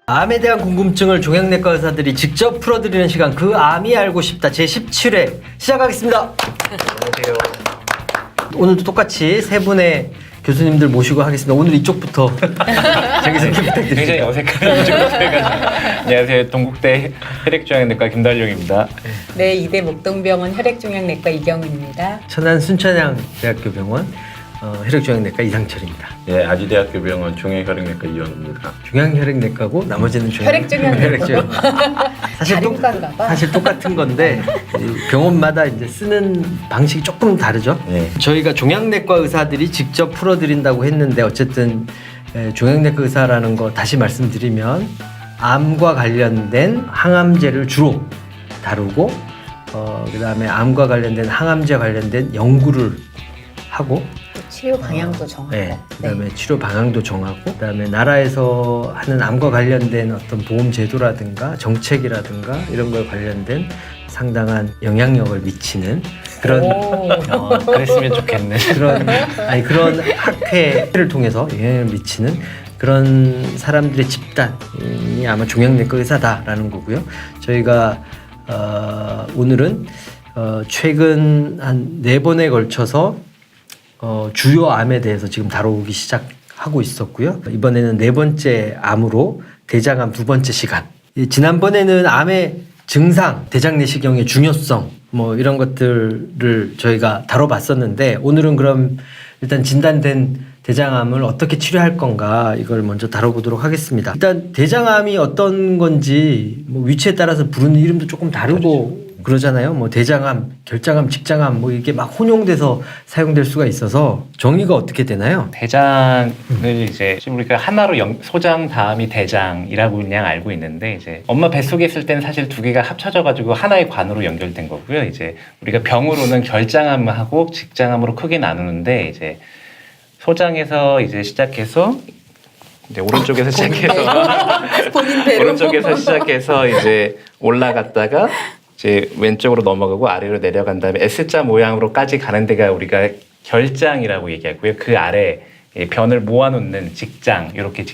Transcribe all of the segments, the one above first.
암에 대한 궁금증을 종양내과 의사들이 직접 풀어드리는 시간, 그 암이 알고 싶다 제17회 시작하겠습니다. 안녕하세요. 오늘도 똑같이 세 분의 교수님들 모시고 하겠습니다. 오늘 이쪽부터 자기소개 부탁드립니다. 굉장히 어색한 해가지고. 안녕하세요. 동국대 혈액종양내과 김달룡입니다. 네, 이대 목동병원 혈액종양내과 이경은입니다. 천안 순천향대학교 병원 혈액종양내과 이상철입니다. 예, 아주대학교 병원 종양혈액내과 이현우입니다. 종양혈액내과고 나머지는 혈액종양내과. 다른가인가 봐. 사실 똑같은 건데 이 병원마다 이제 쓰는 방식이 조금 다르죠. 네. 저희가 종양내과 의사들이 직접 풀어드린다고 했는데 어쨌든 종양내과 의사라는 거 다시 말씀드리면 암과 관련된 항암제를 주로 다루고 그다음에 암과 관련된 항암제 관련된 연구를 하고 치료 방향도 정하고. 네, 그다음에 치료 방향도 정하고 그다음에 나라에서 하는 암과 관련된 어떤 보험 제도라든가 정책이라든가 이런 걸 관련된 상당한 영향력을 미치는 그런 그랬으면 좋겠네. 그런 학회를 통해서 영향을 미치는 그런 사람들의 집단이 아마 종양내과 의사다라는 거고요. 저희가 오늘은 최근 한 4번에 걸쳐서 주요 암에 대해서 지금 다루기 시작하고 있었고요. 이번에는 4번째 암으로 대장암 2번째 시간. 지난번에는 암의 증상, 대장 내시경의 중요성 뭐 이런 것들을 저희가 다뤄봤었는데 오늘은 그럼 일단 진단된 대장암을 어떻게 치료할 건가 이걸 먼저 다뤄보도록 하겠습니다. 일단 대장암이 어떤 건지 뭐 위치에 따라서 부르는 이름도 조금 다르고 그러잖아요. 뭐 대장암, 결장암, 직장암 뭐 이게 막 혼용돼서 사용될 수가 있어서 정의가 어떻게 되나요? 대장을 이제 지금 우리가 하나로 소장 다음이 대장이라고 그냥 알고 있는데 이제 엄마 뱃속에 있을 때는 사실 두 개가 합쳐져가지고 하나의 관으로 연결된 거고요. 이제 우리가 병으로는 결장암하고 직장암으로 크게 나누는데 이제 소장에서 이제 시작해서 이제 오른쪽에서 시작해서 본인 배로. 오른쪽에서 시작해서 이제 올라갔다가 이제 왼쪽으로 넘어가고 아래로 내려간 다음에 S자 모양으로까지 가는 데가 우리가 결장이라고 얘기하고요. 그 아래 변을 모아놓는 직장, 이렇게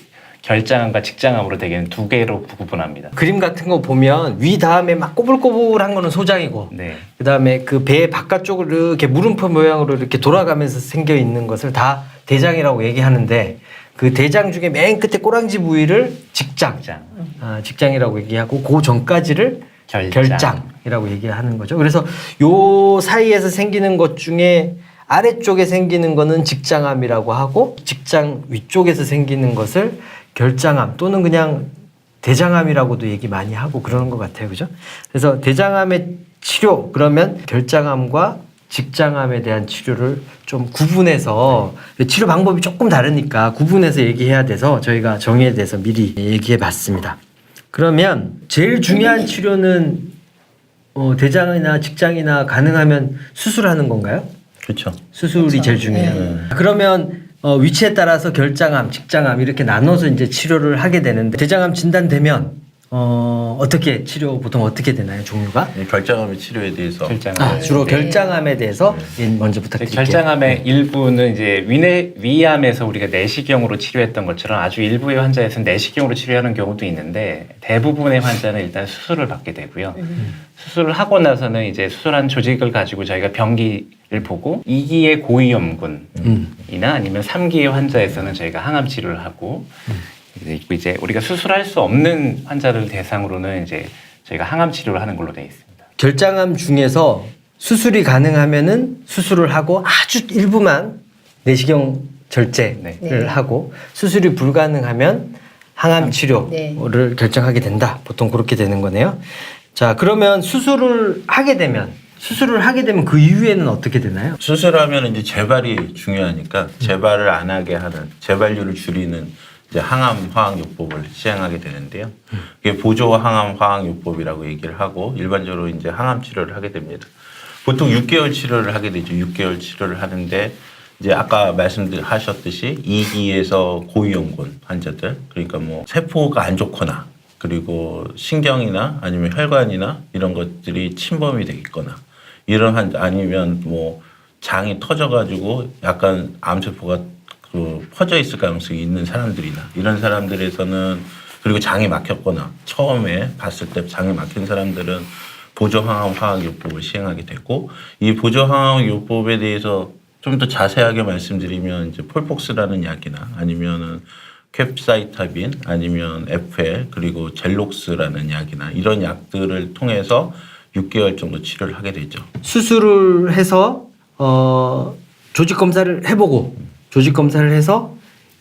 결장암과 직장암으로 되게는 두 개로 구분합니다. 그림 같은 거 보면 위 다음에 막 꼬불꼬불한 거는 소장이고 네. 그다음에 그 배 바깥쪽으로 이렇게 물음표 모양으로 이렇게 돌아가면서 생겨 있는 것을 다 대장이라고 얘기하는데 그 대장 중에 맨 끝에 꼬랑지 부위를 직장이라고 얘기하고 그 전까지를 결장이라고 얘기하는 거죠. 그래서 요 사이에서 생기는 것 중에 아래쪽에 생기는 거는 직장암이라고 하고 직장 위쪽에서 생기는 것을 결장암 또는 그냥 대장암이라고도 얘기 많이 하고 그러는 것 같아요. 그죠? 그래서 대장암의 치료 그러면 결장암과 직장암에 대한 치료를 좀 구분해서 치료 방법이 조금 다르니까 구분해서 얘기해야 돼서 저희가 정의에 대해서 미리 얘기해 봤습니다. 그러면 제일 중요한 치료는 대장이나 직장이나 가능하면 수술하는 건가요? 그렇죠. 수술이 제일 중요해요. 그러면 위치에 따라서 결장암, 직장암 이렇게 나눠서 이제 치료를 하게 되는데 대장암 진단되면 어떻게 치료 보통 어떻게 되나요? 종류가? 네, 결장암의 치료에 대해서 주로 결장암에 대해서 먼저 부탁드릴게요. 결장암의 일부는 이제 위암에서 우리가 내시경으로 치료했던 것처럼 아주 일부의 환자에서는 내시경으로 치료하는 경우도 있는데 대부분의 환자는 일단 수술을 받게 되고요. 수술을 하고 나서는 이제 수술한 조직을 가지고 저희가 병기를 보고 2기의 고위험군이나 아니면 3기의 환자에서는 저희가 항암 치료를 하고 이제 우리가 수술할 수 없는 환자들 대상으로는 이제 저희가 항암 치료를 하는 걸로 되어 있습니다. 결장암 중에서 수술이 가능하면은 수술을 하고 아주 일부만 내시경 절제를 하고 수술이 불가능하면 항암 치료를 결정하게 된다. 보통 그렇게 되는 거네요. 자, 그러면 수술을 하게 되면 그 이후에는 어떻게 되나요? 수술하면 이제 재발이 중요하니까 재발을 안 하게 하는 재발률을 줄이는 이제 항암 화학요법을 시행하게 되는데요. 이게 보조 항암 화학요법이라고 얘기를 하고 일반적으로 이제 항암 치료를 하게 됩니다. 보통 6개월 치료를 하게 되죠. 6개월 치료를 하는데 이제 아까 말씀하셨듯이 2기에서 고위험군 환자들 그러니까 뭐 세포가 안 좋거나 그리고 신경이나 아니면 혈관이나 이런 것들이 침범이 돼 있거나 이런 환자 아니면 뭐 장이 터져가지고 약간 암세포가 퍼져 있을 가능성이 있는 사람들이나 이런 사람들에서는 그리고 장이 막혔거나 처음에 봤을 때 장이 막힌 사람들은 보조항암 화학요법을 시행하게 되고 이 보조항암요법에 대해서 좀 더 자세하게 말씀드리면 이제 폴폭스라는 약이나 아니면은 캡사이타빈 아니면 FL 그리고 젤록스라는 약이나 이런 약들을 통해서 6개월 정도 치료를 하게 되죠. 수술을 해서 조직 검사를 해보고 조직 검사를 해서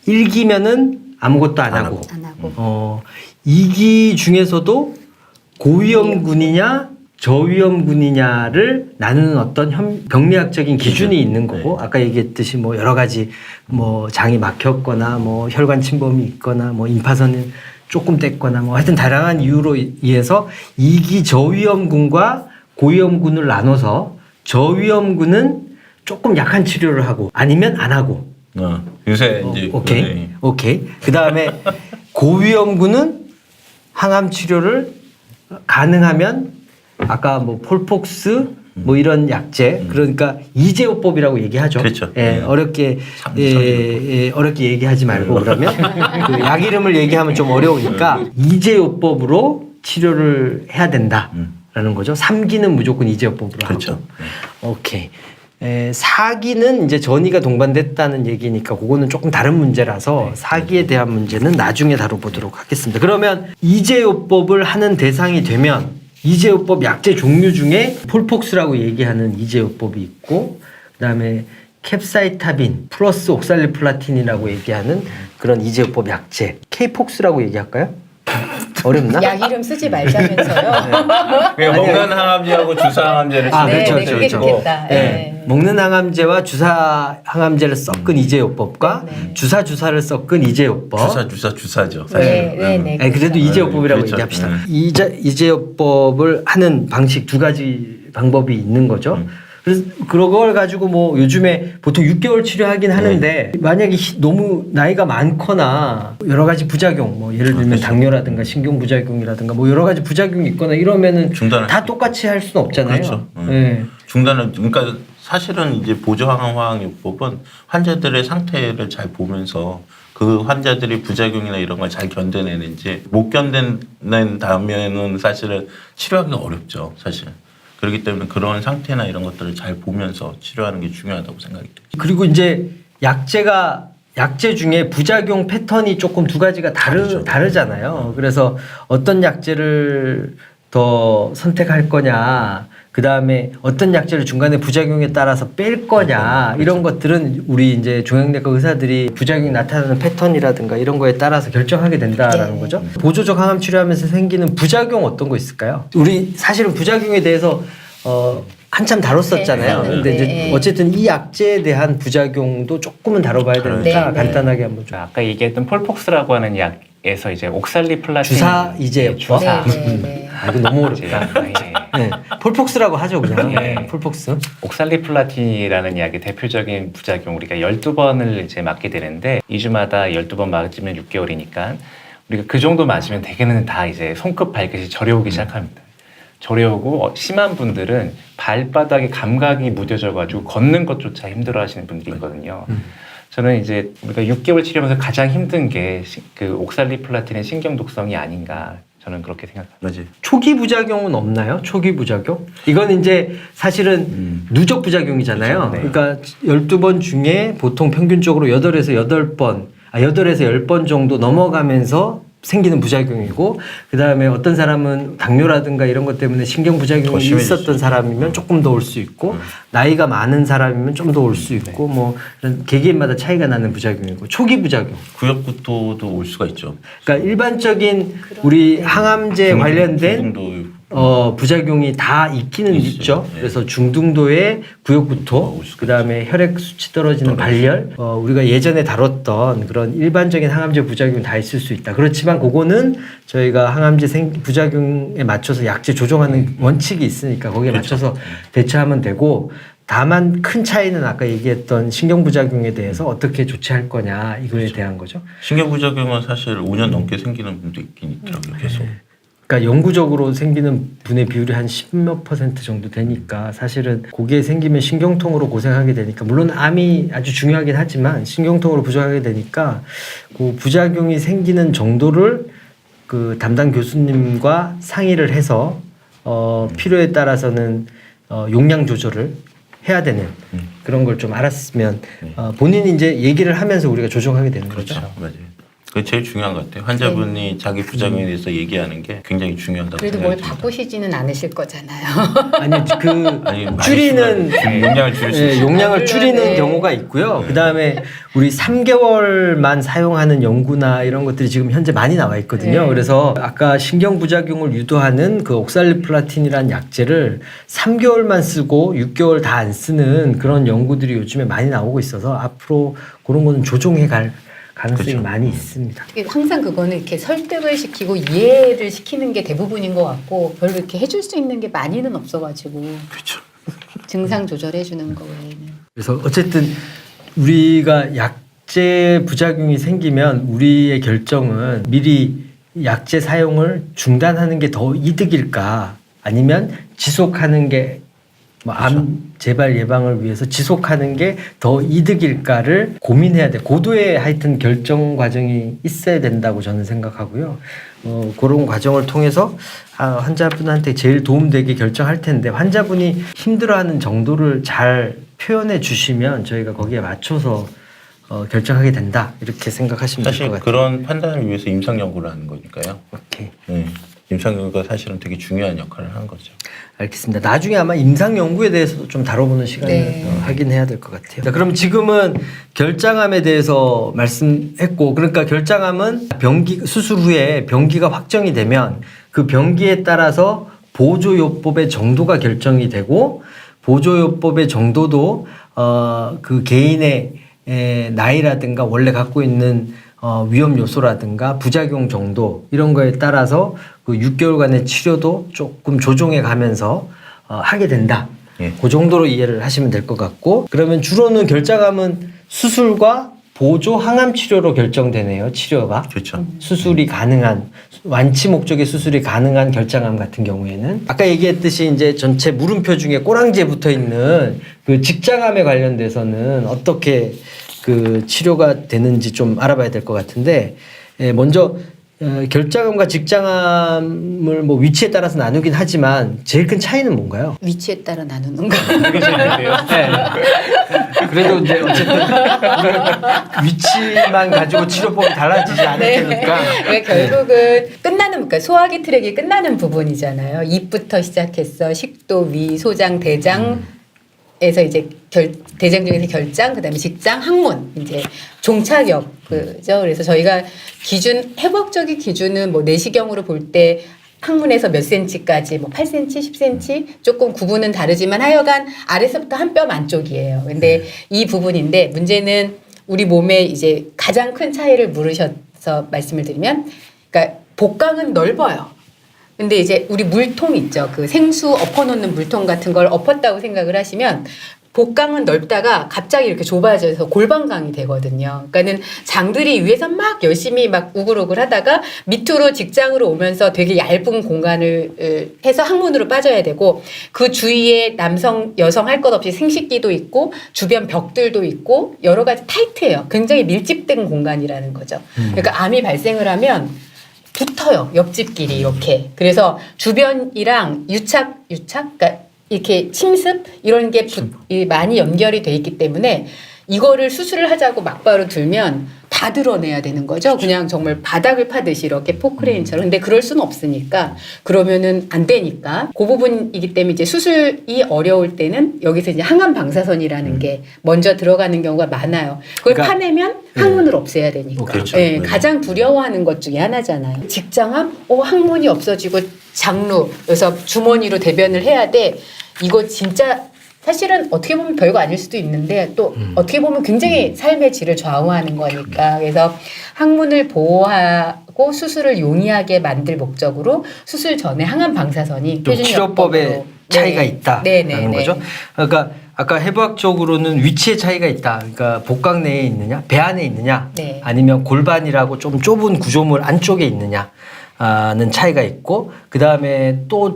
1기면은 아무것도 안 하고 안 하고. 2기 중에서도 고위험군이냐 저위험군이냐를 나누는 어떤 병리학적인 기준이 있는 거고 아까 얘기했듯이 뭐 여러 가지 뭐 장이 막혔거나 뭐 혈관 침범이 있거나 뭐 임파선을 조금 뗐거나 뭐 하여튼 다양한 이유로 인해서 2기 저위험군과 고위험군을 나눠서 저위험군은 조금 약한 치료를 하고 아니면 안 하고 요새 이제 오케이. 그 다음에 고위험군은 항암 치료를 가능하면 아까 뭐 폴폭스 뭐 이런 약제 그러니까 이제요법이라고 얘기하죠. 그렇죠. 예, 어렵게 어렵게 얘기하지 말고 그러면 그 약 이름을 얘기하면 좀 어려우니까 이제요법으로 치료를 해야 된다라는 거죠. 3기는 무조건 이제요법으로 그렇죠. 하고. 오케이. 4기는 이제 전이가 동반됐다는 얘기니까 그거는 조금 다른 문제라서 4기에 대한 문제는 나중에 다뤄보도록 하겠습니다. 그러면 이제요법을 하는 대상이 되면 이제요법 약제 종류 중에 폴폭스라고 얘기하는 이제요법이 있고 그다음에 캡사이타빈 플러스 옥살리플라틴이라고 얘기하는 그런 이제요법 약제 K폭스라고 얘기할까요? 어렵나? 약 이름 쓰지 말자면서요. 먹는 항암제하고 주사 항암제를 그게 좋겠다. 먹는 항암제와 주사 항암제를 섞은 이제요법과 주사를 섞은 이제요법. 주사죠. 사실. 네. 그래도 이제요법이라고 그렇죠. 얘기합시다. 이제요법을 하는 방식 두 가지 방법이 있는 거죠. 그래서 그걸 가지고 뭐 요즘에 보통 6개월 치료하긴 하는데 만약에 너무 나이가 많거나 여러 가지 부작용 뭐 예를 들면 당뇨라든가 신경 부작용이라든가 뭐 여러 가지 부작용이 있거나 이러면은 다 똑같이 할 수는 없잖아요. 그렇죠. 네. 중단은 그러니까 사실은 이제 보조항암 화학요법은 환자들의 상태를 잘 보면서 그 환자들이 부작용이나 이런 걸 잘 견뎌내는지 못 견뎌낸 다음에는 사실은 치료하기가 어렵죠. 사실. 그렇기 때문에 그런 상태나 이런 것들을 잘 보면서 치료하는 게 중요하다고 생각이 돼요. 그리고 이제 약제 중에 부작용 패턴이 조금 두 가지가 다르잖아요. 그래서 어떤 약제를 더 선택할 거냐, 그 다음에 어떤 약제를 중간에 부작용에 따라서 뺄 거냐, 이런 것들은 우리 이제 종양내과 의사들이 부작용이 나타나는 패턴이라든가 이런 거에 따라서 결정하게 된다라는 거죠. 보조적 항암 치료하면서 생기는 부작용 어떤 거 있을까요? 우리 사실은 부작용에 대해서 한참 다뤘었잖아요. 근데 이제 어쨌든 이 약제에 대한 부작용도 조금은 다뤄봐야 되니까 간단하게 한번 좀. 아까 얘기했던 폴폭스라고 하는 약에서 이제 옥살리플라틴 주사 이제요법. 이거 너무 어렵다. 네. 폴폭스라고 하죠, 그냥. 폴폭스. 옥살리플라틴이라는 약의 대표적인 부작용 우리가 12번을 이제 맞게 되는데 2주마다 12번 맞으면 6개월이니까 우리가 그 정도 맞으면 대개는 다 이제 손끝 발끝이 저려오기 시작합니다. 저려오고 심한 분들은 발바닥에 감각이 무뎌져가지고 걷는 것조차 힘들어하시는 분들이 있거든요. 저는 이제 우리가 6개월 치료하면서 가장 힘든 게 그 옥살리플라틴의 신경 독성이 아닌가 저는 그렇게 생각합니다. 맞아요. 초기 부작용은 없나요? 초기 부작용? 이건 이제 사실은 누적 부작용이잖아요. 그렇죠. 네. 그러니까 12번 중에 보통 평균적으로 8에서 10번 정도 넘어가면서 생기는 부작용이고 그 다음에 어떤 사람은 당뇨라든가 이런 것 때문에 신경 부작용이 있었던 사람이면 조금 더 올 수 있고 나이가 많은 사람이면 좀 더 올 수 있고 뭐 이런 개개인마다 차이가 나는 부작용이고 초기 부작용 구역구토도 올 수가 있죠. 그러니까 일반적인 우리 항암제 관련된 부작용이 다 있기는 있죠. 그래서 중등도의 구역구토, 그 다음에 혈액 수치 떨어지는 발열, 우리가 예전에 다뤘던 그런 일반적인 항암제 부작용이 다 있을 수 있다. 그렇지만 그거는 저희가 항암제 부작용에 맞춰서 약제 조정하는 원칙이 있으니까 거기에 맞춰서 대처하면 되고 다만 큰 차이는 아까 얘기했던 신경부작용에 대해서 어떻게 조치할 거냐 이거에 대한 거죠. 신경부작용은 사실 5년 넘게 생기는 분도 있긴 있더라고요. 계속. 그러니까 영구적으로 생기는 분의 비율이 한 10몇 % 정도 되니까 사실은 그게 생기면 신경통으로 고생하게 되니까 물론 암이 아주 중요하긴 하지만 신경통으로 부작하게 되니까 그 부작용이 생기는 정도를 그 담당 교수님과 상의를 해서 필요에 따라서는 용량 조절을 해야 되는 그런 걸 좀 알았으면 본인이 이제 얘기를 하면서 우리가 조정하게 되는 그렇죠. 거죠. 맞아요. 그게 제일 중요한 것 같아요. 환자분이 자기 부작용에 대해서 얘기하는 게 굉장히 중요하다고 그래도 뭘 생각이 듭니다. 바꾸시지는 않으실 거잖아요. 아니 아니, 많이 줄이는 용량을 줄일 수 예, 있어요. 용량을 줄이는 네. 경우가 있고요. 네. 그다음에 우리 3개월만 사용하는 연구나 이런 것들이 지금 현재 많이 나와 있거든요. 네. 그래서 아까 신경부작용을 유도하는 그 옥살리플라틴이라는 약제를 3개월만 쓰고 6개월 다 안 쓰는 그런 연구들이 요즘에 많이 나오고 있어서 앞으로 그런 거는 조정해 갈 가능성이 그렇죠. 많이 있습니다. 항상 그거는 이렇게 설득을 시키고 이해를 시키는 게 대부분인 것 같고 별로 이렇게 해줄 수 있는 게 많이는 없어가지고 그렇죠. 증상 조절해 주는 거 외에는. 그래서 어쨌든 우리가 약제 부작용이 생기면 우리의 결정은 미리 약제 사용을 중단하는 게 더 이득일까 아니면 지속하는 게 암 재발 예방을 위해서 지속하는 게 더 이득일까를 고민해야 돼. 고도의 하여튼 결정 과정이 있어야 된다고 저는 생각하고요. 그런 과정을 통해서 환자분한테 제일 도움되게 결정할 텐데 환자분이 힘들어하는 정도를 잘 표현해 주시면 저희가 거기에 맞춰서 결정하게 된다 이렇게 생각하시면 될 것 사실 같아요. 그런 판단을 위해서 임상 연구를 하는 거니까요. 오케이. 네. 임상 연구가 사실은 되게 중요한 역할을 하는 거죠. 알겠습니다. 나중에 아마 임상 연구에 대해서도 좀 다뤄보는 시간을 네. 하긴 해야 될 것 같아요. 자, 그럼 지금은 결장암에 대해서 말씀했고, 그러니까 결장암은 수술 후에 병기가 확정이 되면 그 병기에 따라서 보조요법의 정도가 결정이 되고, 보조요법의 정도도 그 개인의 나이라든가 원래 갖고 있는 위험 요소라든가 부작용 정도 이런 거에 따라서 그 6개월간의 치료도 조금 조정해 가면서 하게 된다. 예. 그 정도로 이해를 하시면 될 것 같고 그러면 주로는 결장암은 수술과 보조 항암 치료로 결정되네요. 치료가. 그렇죠. 수술이 가능한 완치 목적의 수술이 가능한 결장암 같은 경우에는 아까 얘기했듯이 이제 전체 물음표 중에 꼬랑지에 붙어 있는 그 직장암에 관련돼서는 어떻게 그 치료가 되는지 좀 알아봐야 될 것 같은데 먼저 결장암과 직장암을 뭐 위치에 따라서 나누긴 하지만 제일 큰 차이는 뭔가요? 위치에 따라 나누는 거. 되게 재밌는데요. 네. 그래도 이제 어쨌든 위치만 가지고 치료법이 달라지지 않을 테니까. 왜 결국은 끝나는 그러니까 소화기 트랙이 끝나는 부분이잖아요. 입부터 시작해서 식도, 위, 소장, 대장. 에서 이제 대장 중에서 결장, 그다음에 직장, 항문, 이제 종착역 그죠. 그래서 저희가 회복적인 기준은 뭐 내시경으로 볼 때 항문에서 몇 센치까지 뭐 8cm, 10cm 조금 구분은 다르지만 하여간 아래서부터 한 뼘 안쪽이에요. 근데 이 부분인데 문제는 우리 몸에 이제 가장 큰 차이를 물으셔서 말씀을 드리면, 그러니까 복강은 넓어요. 근데 이제 우리 물통 있죠. 그 생수 엎어놓는 물통 같은 걸 엎었다고 생각을 하시면 복강은 넓다가 갑자기 이렇게 좁아져서 골반강이 되거든요. 그러니까는 장들이 위에서 막 열심히 막 우글우글 하다가 밑으로 직장으로 오면서 되게 얇은 공간을 해서 항문으로 빠져야 되고 그 주위에 남성, 여성 할 것 없이 생식기도 있고 주변 벽들도 있고 여러 가지 타이트해요. 굉장히 밀집된 공간이라는 거죠. 그러니까 암이 발생을 하면 붙어요. 옆집끼리 이렇게. 그래서 주변이랑 유착, 그러니까 이렇게 침습 이런 게 많이 연결이 돼 있기 때문에 이거를 수술을 하자고 막바로 들면 다 드러내야 되는 거죠. 그냥 정말 바닥을 파듯이 이렇게 포크레인처럼. 근데 그럴 수는 없으니까 그러면은 안 되니까 그 부분이기 때문에 이제 수술이 어려울 때는 여기서 이제 항암 방사선이라는 게 먼저 들어가는 경우가 많아요. 그걸 그러니까, 파내면 항문을 없애야 되니까. 그렇죠. 네, 네. 가장 두려워하는 것 중에 하나잖아요. 직장암, 항문이 없어지고 장루, 그래서 주머니로 대변을 해야 돼. 이거 진짜 사실은 어떻게 보면 별거 아닐 수도 있는데 또 어떻게 보면 굉장히 삶의 질을 좌우하는 거니까. 그래서 항문을 보호하고 수술을 용이하게 만들 목적으로 수술 전에 항암 방사선이 좀 치료법에 표준요법으로. 차이가 네. 있다라는 거죠. 그러니까 아까 해부학적으로는 위치의 차이가 있다. 그러니까 복강 내에 있느냐, 배 안에 있느냐, 네. 아니면 골반이라고 좀 좁은 구조물 안쪽에 있느냐는 차이가 있고, 그 다음에 또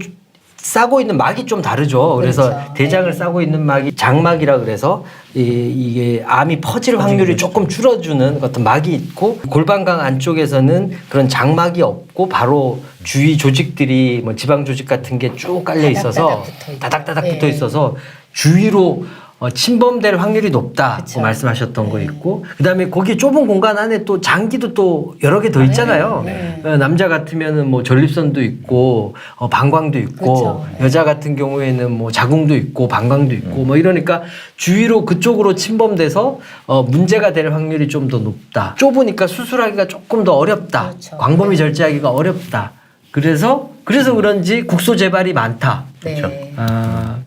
싸고 있는 막이 좀 다르죠. 그래서 그렇죠. 대장을 네. 싸고 있는 막이 장막이라 그래서 이게 암이 퍼질 확률이 조금 줄어주는 어떤 막이 있고, 골반강 안쪽에서는 그런 장막이 없고 바로 주위 조직들이 뭐 지방 조직 같은 게 쭉 깔려 있어서 다닥다닥 네. 붙어 있어서 주위로 침범될 확률이 높다고 그쵸. 말씀하셨던 거 네. 있고, 그다음에 거기 좁은 공간 안에 또 장기도 또 여러 개 더 있잖아요. 네. 남자 같으면은 뭐 전립선도 있고 방광도 있고, 그쵸. 여자 같은 경우에는 뭐 자궁도 있고 방광도 있고 뭐 이러니까 주위로 그쪽으로 침범돼서 문제가 될 확률이 좀 더 높다. 좁으니까 수술하기가 조금 더 어렵다. 그렇죠. 광범위 네. 절제하기가 어렵다. 그래서 그런지 국소 재발이 많다. 네.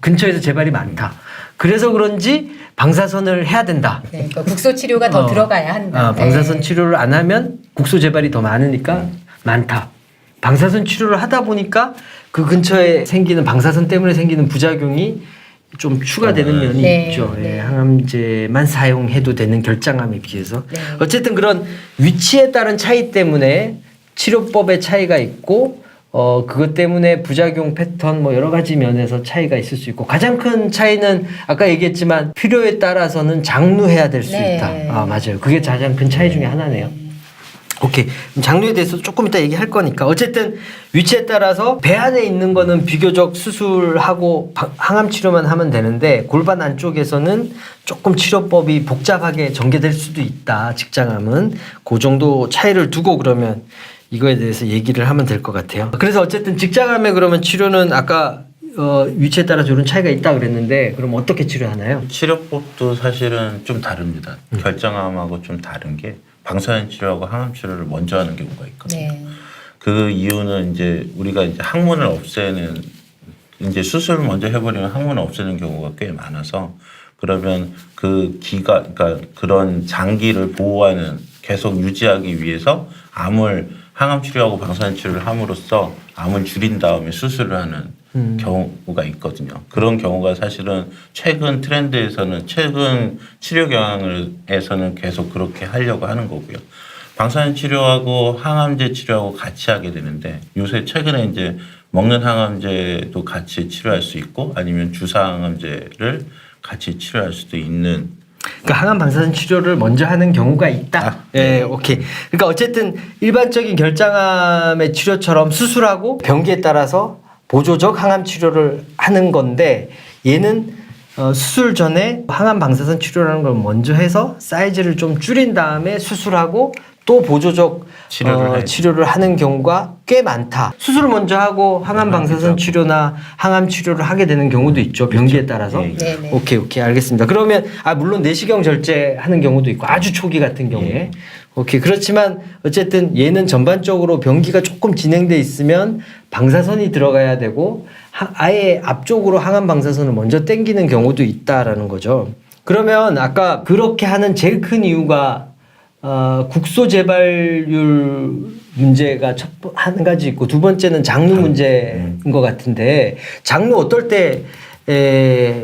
근처에서 재발이 많다. 그래서 그런지 방사선을 해야 된다. 네. 그러니까 국소 치료가 더 들어가야 한다. 방사선 네. 치료를 안 하면 국소 재발이 더 많으니까 많다. 방사선 치료를 하다 보니까 그 근처에 생기는 방사선 때문에 생기는 부작용이 좀 추가되는 면이 네. 있죠. 네. 예, 항암제만 사용해도 되는 결장암에 비해서. 네. 어쨌든 그런 위치에 따른 차이 때문에 치료법의 차이가 있고, 그것 때문에 부작용 패턴 뭐 여러 가지 면에서 차이가 있을 수 있고, 가장 큰 차이는 아까 얘기했지만 필요에 따라서는 장루해야 될 수 네. 있다. 맞아요. 그게 가장 큰 차이 중에 하나네요. 오케이. 그럼 장루에 대해서 조금 이따 얘기할 거니까. 어쨌든 위치에 따라서 배 안에 있는 거는 비교적 수술하고 항암 치료만 하면 되는데, 골반 안쪽에서는 조금 치료법이 복잡하게 전개될 수도 있다. 직장암은. 그 정도 차이를 두고 그러면 이거에 대해서 얘기를 하면 될 것 같아요. 그래서 어쨌든 직장암의 그러면 치료는 아까 위치에 따라 이런 차이가 있다 그랬는데, 그럼 어떻게 치료하나요? 치료법도 사실은 좀 다릅니다. 결장암하고 좀 다른 게 방사선 치료하고 항암 치료를 먼저 하는 경우가 있거든요. 네. 그 이유는 이제 우리가 이제 항문을 없애는, 이제 수술을 먼저 해버리면 항문을 없애는 경우가 꽤 많아서, 그러면 그 그러니까 그런 장기를 보호하는, 계속 유지하기 위해서 항암 치료하고 방사선 치료를 함으로써 암을 줄인 다음에 수술을 하는 경우가 있거든요. 그런 경우가 사실은 최근 트렌드에서는, 최근 치료 경향에서는 계속 그렇게 하려고 하는 거고요. 방사선 치료하고 항암제 치료하고 같이 하게 되는데, 요새 최근에 이제 먹는 항암제도 같이 치료할 수 있고, 아니면 주사 항암제를 같이 치료할 수도 있는. 그러니까 항암 방사선 치료를 먼저 하는 경우가 있다. 예, 오케이. 그러니까 어쨌든 일반적인 결장암의 치료처럼 수술하고 병기에 따라서 보조적 항암 치료를 하는 건데, 얘는 수술 전에 항암 방사선 치료라는 걸 먼저 해서 사이즈를 좀 줄인 다음에 수술하고 또 보조적 치료를 하는 경우가 꽤 많다. 수술을 먼저 하고 항암 방사선 치료나 항암 치료를 하게 되는 경우도 있죠. 병기에 따라서. 네. 네. 오케이 알겠습니다. 그러면 물론 내시경 절제하는 경우도 있고, 아주 초기 같은 경우에. 오케이. 그렇지만 어쨌든 얘는 전반적으로 병기가 조금 진행돼 있으면 방사선이 들어가야 되고, 아예 앞쪽으로 항암 방사선을 먼저 당기는 경우도 있다라는 거죠. 그러면 아까 그렇게 하는 제일 큰 이유가 국소 재발률 문제가 한 가지 있고, 두 번째는 장루 문제인 것 같은데, 장루 어떨 때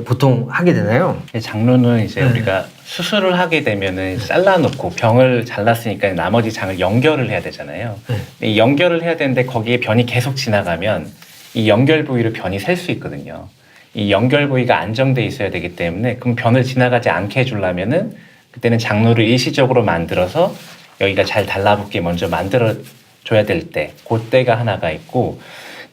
보통 하게 되나요? 장루는 이제 우리가 수술을 하게 되면은 잘라놓고 병을 잘랐으니까 나머지 장을 연결을 해야 되잖아요. 근데 이 연결을 해야 되는데 거기에 변이 계속 지나가면 이 연결 부위로 변이 셀 수 있거든요. 이 연결 부위가 안정돼 있어야 되기 때문에, 그럼 변을 지나가지 않게 해주려면은 그때는 장루를 일시적으로 만들어서 여기가 잘 달라붙게 먼저 만들어줘야 될 때, 그때가 하나가 있고,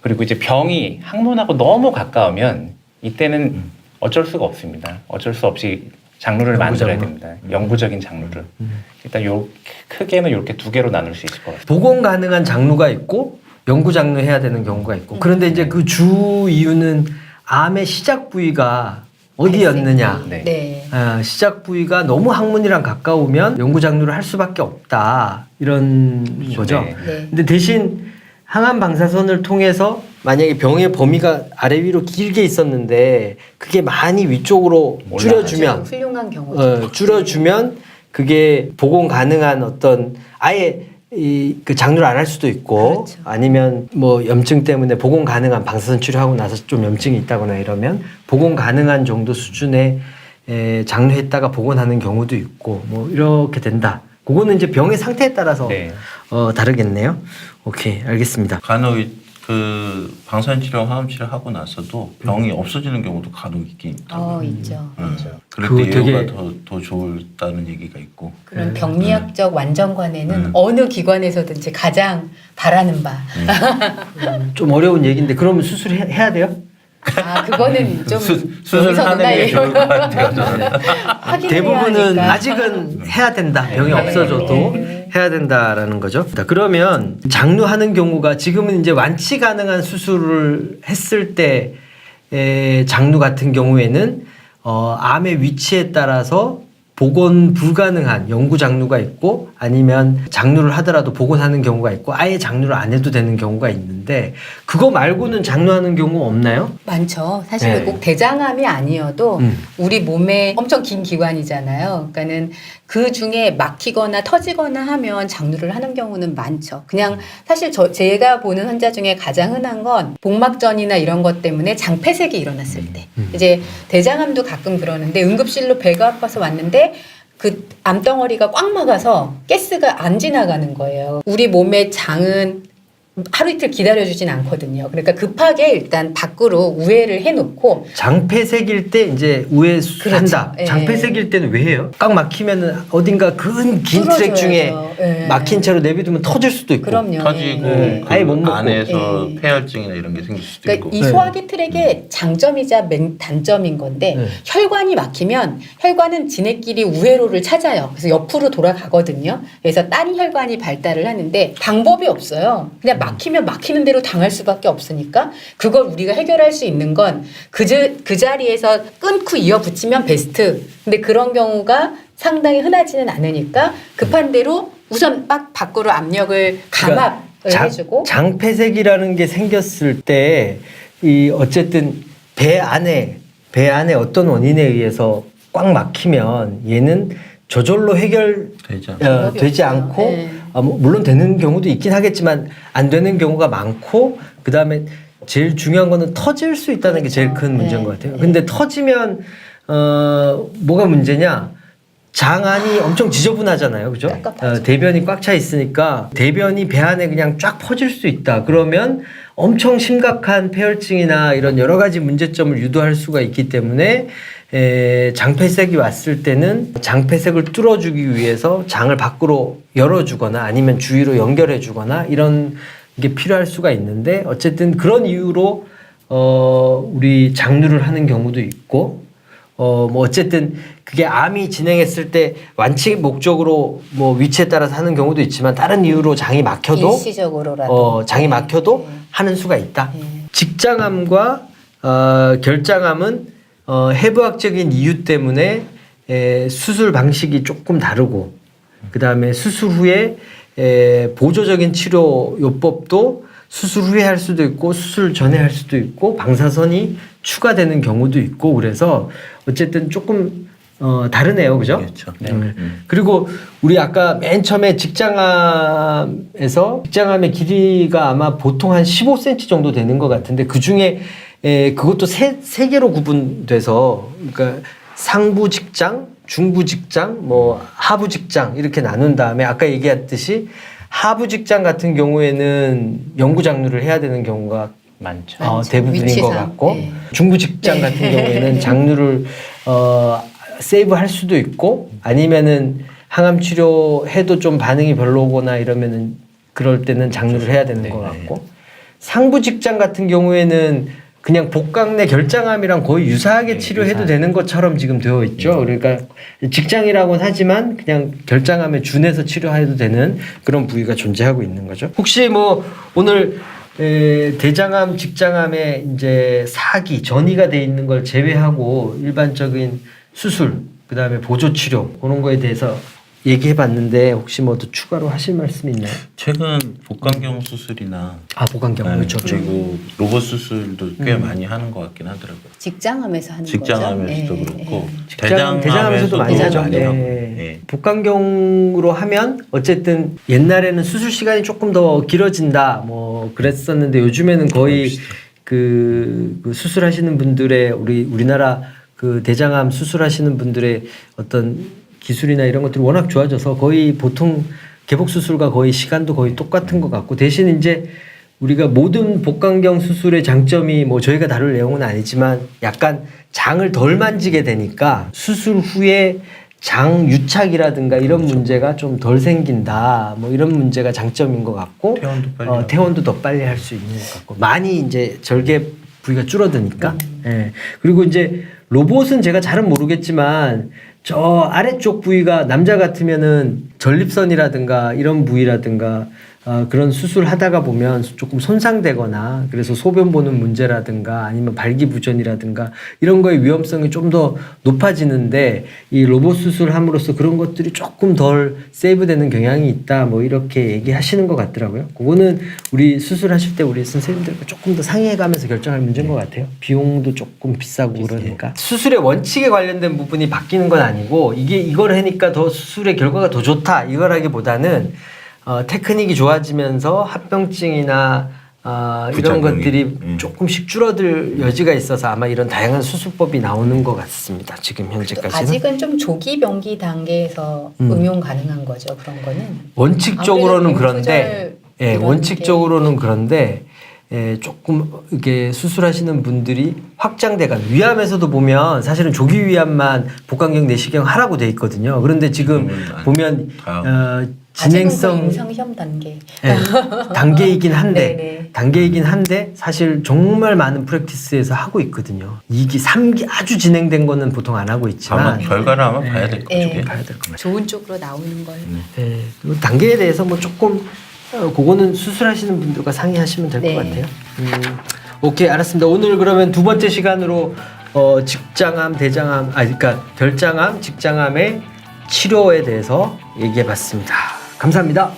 그리고 이제 병이 항문하고 너무 가까우면 이때는 어쩔 수가 없습니다. 어쩔 수 없이 장루를 만들어야 됩니다. 영구적인 장루를. 일단 크게는 이렇게 두 개로 나눌 수 있을 것 같습니다. 복원 가능한 장루가 있고 영구 장루 해야 되는 경우가 있고, 그런데 이제 그 주 이유는 암의 시작 부위가 어디였느냐. 네. 네. 시작 부위가 너무 항문이랑 가까우면 영구 장루를 할 수밖에 없다, 이런 거죠. 네. 네. 근데 대신 항암 방사선을 통해서 만약에 병의 범위가 아래 위로 길게 있었는데 그게 많이 위쪽으로 줄여주면, 훌륭한 경우죠. 줄여주면 그게 복원 가능한 어떤, 아예 그 장루를 안 할 수도 있고, 그렇죠. 아니면 뭐 염증 때문에 복원 가능한, 방사선 치료하고 나서 좀 염증이 있다거나 이러면 복원 가능한 정도 수준의 장루했다가 복원하는 경우도 있고, 뭐 이렇게 된다. 그거는 이제 병의 상태에 따라서 네. 다르겠네요. 오케이, 알겠습니다. 간혹 그 방사선치료, 항암치료 하고 나서도 병이 없어지는 경우도 간혹 있긴 있더라고요. 있죠. 그럴 그거 때 되게- 예후가 더 좋다는 얘기가 있고. 그런 병리학적 완전관에는 어느 기관에서든지 가장 바라는 바. 좀 어려운 얘기인데 그러면 수술해야 돼요? 그거는 좀 수술하는 게 좋을 것 같아요. 저는. 대부분은 아직은 해야 된다. 병이 없어져도 해야 된다라는 거죠. 자, 그러면 장루하는 경우가 지금은 이제 완치 가능한 수술을 했을 때 장루 같은 경우에는 암의 위치에 따라서 복원 불가능한 영구 장루가 있고 아니면 장루를 하더라도 복원하는 경우가 있고 아예 장루를 안 해도 되는 경우가 있는데 그거 말고는 장루하는 경우 없나요? 많죠. 사실 네. 꼭 대장암이 아니어도 우리 몸에 엄청 긴 기관이잖아요. 그러니까는 그 중에 막히거나 터지거나 하면 장루를 하는 경우는 많죠. 그냥 사실 제가 보는 환자 중에 가장 흔한 건 복막전이나 이런 것 때문에 장폐색이 일어났을 때. 이제 대장암도 가끔 그러는데 응급실로 배가 아파서 왔는데 그 암덩어리가 꽉 막아서 가스가 안 지나가는 거예요. 우리 몸의 장은 하루 이틀 기다려주진 않거든요. 그러니까 급하게 일단 밖으로 우회를 해놓고 장폐색일 때 이제 우회 한다. 예. 장폐색일 때는 왜 해요? 꽉 막히면은 어딘가 긴 트랙 중에 뚫어줘야죠. 예. 막힌 채로 내비두면 터질 수도 있고. 그럼요. 터지고 예. 그 아예 못 먹고. 안에서 예. 폐혈증이나 이런 게 생길 수도 그러니까 있고. 이 소화기 트랙의 장점이자 단점인 건데 네. 혈관이 막히면 혈관은 지네끼리 우회로를 찾아요. 그래서 옆으로 돌아가거든요. 그래서 딴 혈관이 발달을 하는데 방법이 없어요. 그냥 막히면 막히는 대로 당할 수밖에 없으니까 그걸 우리가 해결할 수 있는 건 그 자리에서 끊고 이어붙이면 베스트. 근데 그런 경우가 상당히 흔하지는 않으니까 급한 대로 우선 막 밖으로 압력을 감압을 해주고 장폐색이라는 게 생겼을 때 이 어쨌든 배 안에 어떤 원인에 의해서 꽉 막히면 얘는 저절로 되지 않아요. 되지 없어요. 않고 네. 물론 되는 경우도 있긴 하겠지만 안 되는 경우가 많고 그다음에 제일 중요한 거는 터질 수 있다는 게 제일 큰 문제인 네. 것 같아요. 근데 터지면 뭐가 문제냐? 장 안이 엄청 지저분하잖아요. 그죠? 깝깝하죠. 대변이 꽉 차 있으니까 대변이 배 안에 그냥 쫙 퍼질 수 있다. 그러면 엄청 심각한 폐혈증이나 이런 여러 가지 문제점을 유도할 수가 있기 때문에 장폐색이 왔을 때는 장폐색을 뚫어주기 위해서 장을 밖으로 열어주거나 아니면 주위로 연결해주거나 이런 게 필요할 수가 있는데 어쨌든 그런 이유로 우리 장루를 하는 경우도 있고 뭐 어쨌든 그게 암이 진행했을 때 완치 목적으로 뭐 위치에 따라서 하는 경우도 있지만 다른 이유로 장이 막혀도 일시적으로라도 장이 막혀도 하는 수가 있다. 직장암과 결장암은 해부학적인 이유 때문에 수술 방식이 조금 다르고 그 다음에 수술 후에 보조적인 치료 요법도 수술 후에 할 수도 있고 수술 전에 할 수도 있고 방사선이 추가되는 경우도 있고 그래서 어쨌든 조금 다르네요, 그죠? 그렇죠. 그리고 우리 아까 맨 처음에 직장암에서 직장암의 길이가 아마 보통 한 15cm 정도 되는 것 같은데 그 중에 그것도 세 개로 구분돼서 그러니까 상부 직장, 중부 직장, 뭐 하부 직장 이렇게 나눈 다음에 아까 얘기했듯이 하부 직장 같은 경우에는 영구 장루를 해야 되는 경우가 많죠. 많죠. 대부분인 위치상. 것 같고 네. 중부 직장 같은 경우에는 장루를 세이브할 수도 있고 아니면은 항암 치료해도 좀 반응이 별로거나 이러면은 그럴 때는 장루를 해야 되는 것 같고 상부 직장 같은 경우에는 그냥 복강 내 결장암이랑 거의 유사하게 치료해도 되는 것처럼 지금 되어 있죠. 그러니까 직장이라고는 하지만 그냥 결장암에 준해서 치료해도 되는 그런 부위가 존재하고 있는 거죠. 혹시 뭐 오늘 대장암, 직장암에 이제 사기, 전이가 돼 있는 걸 제외하고 일반적인 수술, 그 다음에 보조 치료 그런 거에 대해서 얘기해봤는데 혹시 뭐 더 추가로 하실 말씀 있나요? 최근 복강경 수술이나 복강경 그렇죠. 그리고 로봇 수술도 꽤 많이 하는 것 같긴 하더라고요. 직장암에서 하는 직장암에서도 거죠. 그렇고 대장암에서도 많이 하죠. 많이 하고. 네. 예. 복강경으로 하면 어쨌든 옛날에는 수술 시간이 조금 더 길어진다 뭐 그랬었는데 요즘에는 거의 그 수술하시는 분들의 우리나라 그 대장암 수술하시는 분들의 어떤 기술이나 이런 것들이 워낙 좋아져서 거의 보통 개복 수술과 거의 시간도 거의 똑같은 것 같고 대신 이제 우리가 모든 복강경 수술의 장점이 뭐 저희가 다룰 내용은 아니지만 약간 장을 덜 만지게 되니까 수술 후에 장 유착이라든가 이런 문제가 좀 덜 생긴다. 뭐 이런 문제가 장점인 것 같고 퇴원도 빨리 하고. 퇴원도 더 빨리 할 수 있는 것 같고 많이 이제 절개 부위가 줄어드니까. 예. 그리고 이제 로봇은 제가 잘은 모르겠지만 저 아래쪽 부위가 남자 같으면은 전립선이라든가 이런 부위라든가 그런 수술 하다가 보면 조금 손상되거나 그래서 소변 보는 문제라든가 아니면 발기부전이라든가 이런 거의 위험성이 좀 더 높아지는데 이 로봇 수술함으로써 그런 것들이 조금 덜 세이브되는 경향이 있다 뭐 이렇게 얘기하시는 것 같더라고요. 그거는 우리 수술하실 때 우리 선생님들과 조금 더 상의해가면서 결정할 문제인 것 같아요. 비용도 조금 비싸고 그러니까 수술의 원칙에 관련된 부분이 바뀌는 건 아니고 이걸 하니까 더 수술의 결과가 더 좋다 이거라기보다는 테크닉이 좋아지면서 합병증이나 이런 부작용이, 것들이 조금씩 줄어들 여지가 있어서 아마 이런 다양한 수술법이 나오는 것 같습니다. 지금 현재까지는. 아직은 좀 조기 병기 단계에서 응용 가능한 거죠. 그런 거는. 원칙적으로는 아무래도 그런데, 조절 이런 원칙적으로는 그런데 조금 이게 수술하시는 분들이 확장돼가 위암에서도 보면 사실은 조기 위암만 복강경 내시경 하라고 돼 있거든요. 그런데 지금 보면 진행성 임상 시험 단계. 네, 단계이긴 한데 네네. 단계이긴 한데 사실 정말 많은 프랙티스에서 하고 있거든요. 2기, 3기 아주 진행된 거는 보통 안 하고 아마 있지만 결과를 아마 봐야 될 거죠. 네. 봐야 될 것 같아요. 좋은 쪽으로 나오는 걸. 네, 그리고 단계에 대해서 뭐 조금 그거는 수술하시는 분들과 상의하시면 될 것 네. 같아요. 오케이, 알았습니다. 오늘 그러면 두 번째 시간으로 직장암, 대장암, 그러니까 결장암, 직장암의 치료에 대해서 얘기해봤습니다. 감사합니다.